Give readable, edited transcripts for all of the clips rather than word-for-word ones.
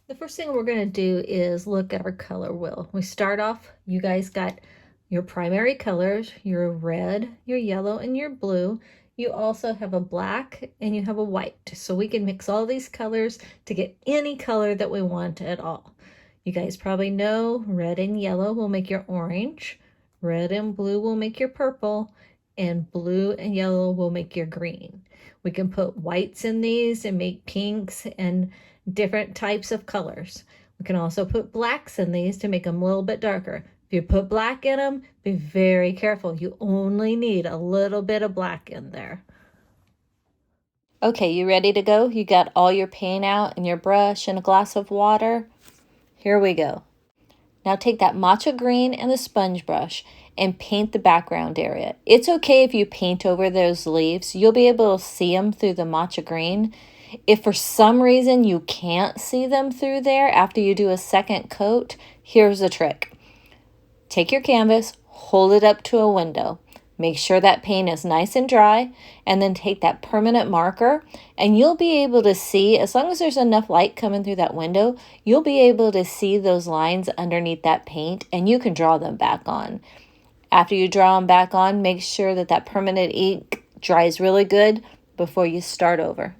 The first thing we're going to do is look at our color wheel. We start off, you guys got your primary colors, your red, your yellow, and your blue. You also have a black and you have a white. So we can mix all these colors to get any color that we want at all. You guys probably know red and yellow will make your orange, red and blue will make your purple, and blue and yellow will make your green. We can put whites in these and make pinks and different types of colors. We can also put blacks in these to make them a little bit darker. If you put black in them, be very careful. You only need a little bit of black in there. Okay, you ready to go? You got all your paint out and your brush and a glass of water? Here we go. Now take that matcha green and the sponge brush and paint the background area. It's okay if you paint over those leaves. You'll be able to see them through the matcha green. If for some reason you can't see them through there after you do a second coat, here's the trick. Take your canvas, hold it up to a window. Make sure that paint is nice and dry, and then take that permanent marker, and you'll be able to see, as long as there's enough light coming through that window, you'll be able to see those lines underneath that paint, and you can draw them back on. After you draw them back on, make sure that that permanent ink dries really good before you start over.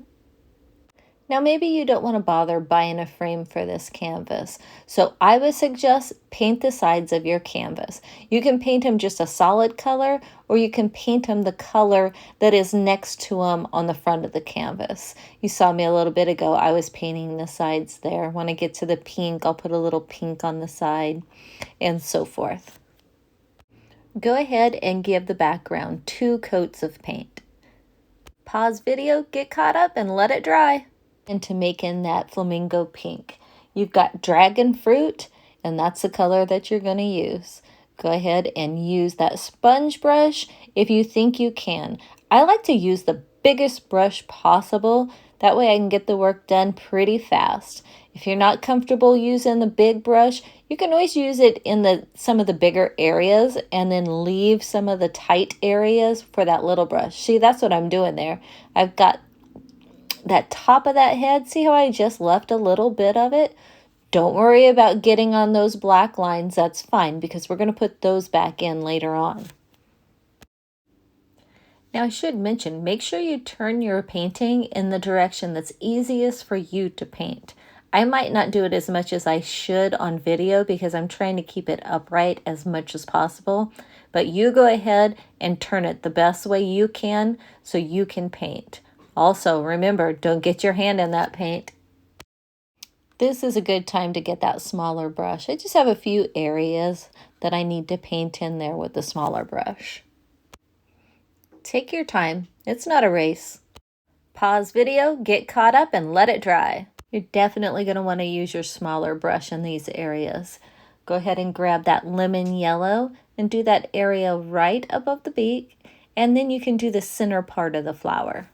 Now maybe you don't want to bother buying a frame for this canvas, so I would suggest paint the sides of your canvas. You can paint them just a solid color, or you can paint them the color that is next to them on the front of the canvas. You saw me a little bit ago, I was painting the sides there. When I get to the pink, I'll put a little pink on the side, and so forth. Go ahead and give the background 2 coats of paint. Pause video, get caught up, and let it dry. Into making that flamingo pink. You've got dragon fruit, and that's the color that you're going to use. Go ahead and use that sponge brush if you think you can. I like to use the biggest brush possible. That way I can get the work done pretty fast. If you're not comfortable using the big brush, you can always use it in some of the bigger areas and then leave some of the tight areas for that little brush. See, that's what I'm doing there. I've got that top of that head. See how I just left a little bit of it? Don't worry about getting on those black lines. That's fine, because we're going to put those back in later on. Now I should mention, make sure you turn your painting in the direction that's easiest for you to paint. I might not do it as much as I should on video because I'm trying to keep it upright as much as possible, but you go ahead and turn it the best way you can so you can paint. Also, remember, don't get your hand in that paint. This is a good time to get that smaller brush. I just have a few areas that I need to paint in there with the smaller brush. Take your time. It's not a race. Pause video, get caught up, and let it dry. You're definitely going to want to use your smaller brush in these areas. Go ahead and grab that lemon yellow and do that area right above the beak, and then you can do the center part of the flower.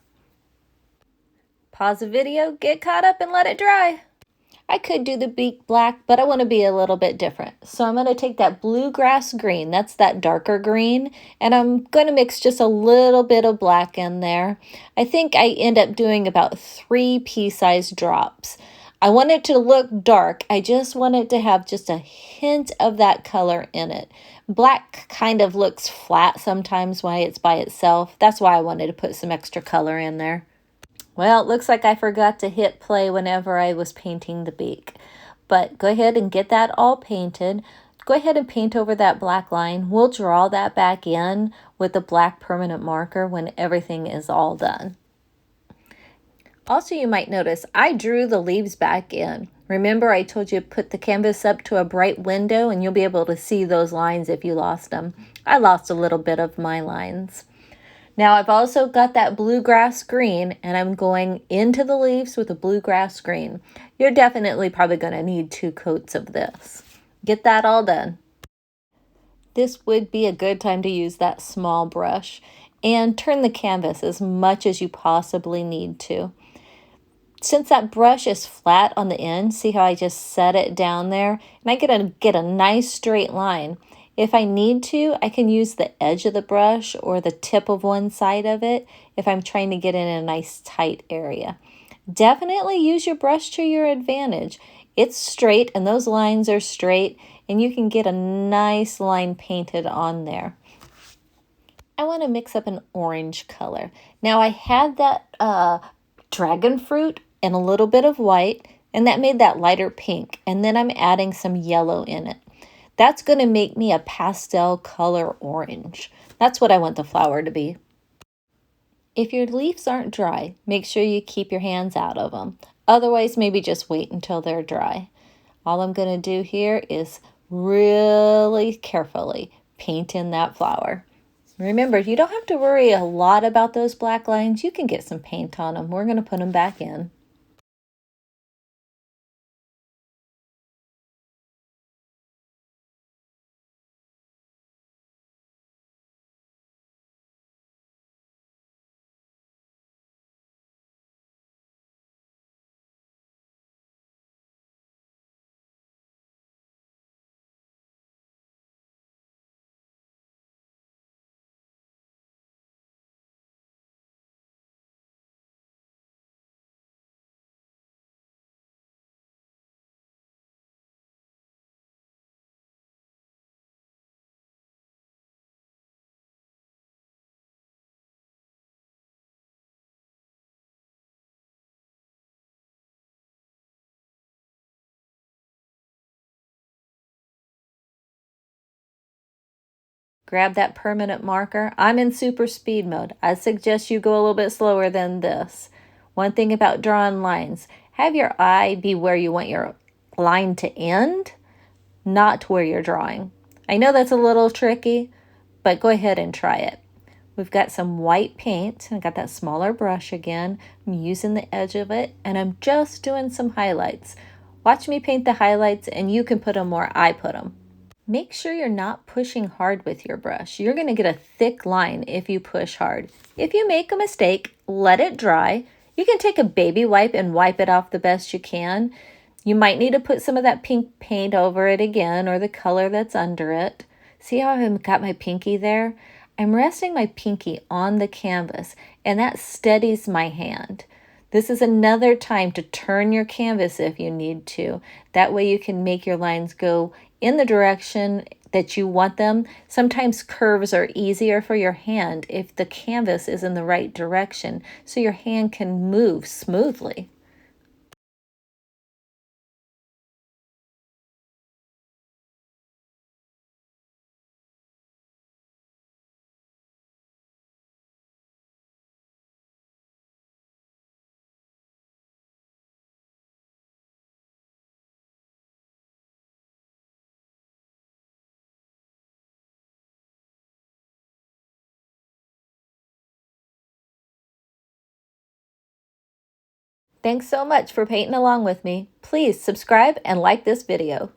Pause the video, get caught up, and let it dry. I could do the beak black, but I want to be a little bit different. So I'm going to take that bluegrass green, that's that darker green, and I'm going to mix just a little bit of black in there. I think I end up doing about 3 pea-sized drops. I want it to look dark. I just want it to have just a hint of that color in it. Black kind of looks flat sometimes when it's by itself. That's why I wanted to put some extra color in there. Well, it looks like I forgot to hit play whenever I was painting the beak. But go ahead and get that all painted. Go ahead and paint over that black line. We'll draw that back in with the black permanent marker when everything is all done. Also, you might notice I drew the leaves back in. Remember, I told you to put the canvas up to a bright window and you'll be able to see those lines if you lost them. I lost a little bit of my lines. Now I've also got that bluegrass green, and I'm going into the leaves with the bluegrass green. You're definitely probably going to need 2 coats of this. Get that all done. This would be a good time to use that small brush and turn the canvas as much as you possibly need to. Since that brush is flat on the end, see how I just set it down there? And I get a nice straight line. If I need to, I can use the edge of the brush or the tip of one side of it if I'm trying to get in a nice tight area. Definitely use your brush to your advantage. It's straight and those lines are straight, and you can get a nice line painted on there. I want to mix up an orange color. Now I had that dragon fruit and a little bit of white, and that made that lighter pink. And then I'm adding some yellow in it. That's going to make me a pastel color orange. That's what I want the flower to be. If your leaves aren't dry, make sure you keep your hands out of them. Otherwise, maybe just wait until they're dry. All I'm going to do here is really carefully paint in that flower. Remember, you don't have to worry a lot about those black lines. You can get some paint on them. We're going to put them back in. Grab that permanent marker. I'm in super speed mode. I suggest you go a little bit slower than this. One thing about drawing lines, have your eye be where you want your line to end, not where you're drawing. I know that's a little tricky, but go ahead and try it. We've got some white paint, and I got that smaller brush again. I'm using the edge of it, and I'm just doing some highlights. Watch me paint the highlights, and you can put them where I put them. Make sure you're not pushing hard with your brush. You're going to get a thick line if you push hard. If you make a mistake, let it dry. You can take a baby wipe and wipe it off the best you can. You might need to put some of that pink paint over it again, or the color that's under it. See how I've got my pinky there? I'm resting my pinky on the canvas, and that steadies my hand. This is another time to turn your canvas if you need to. That way you can make your lines go in the direction that you want them. Sometimes curves are easier for your hand if the canvas is in the right direction, so your hand can move smoothly. Thanks so much for painting along with me. Please subscribe and like this video.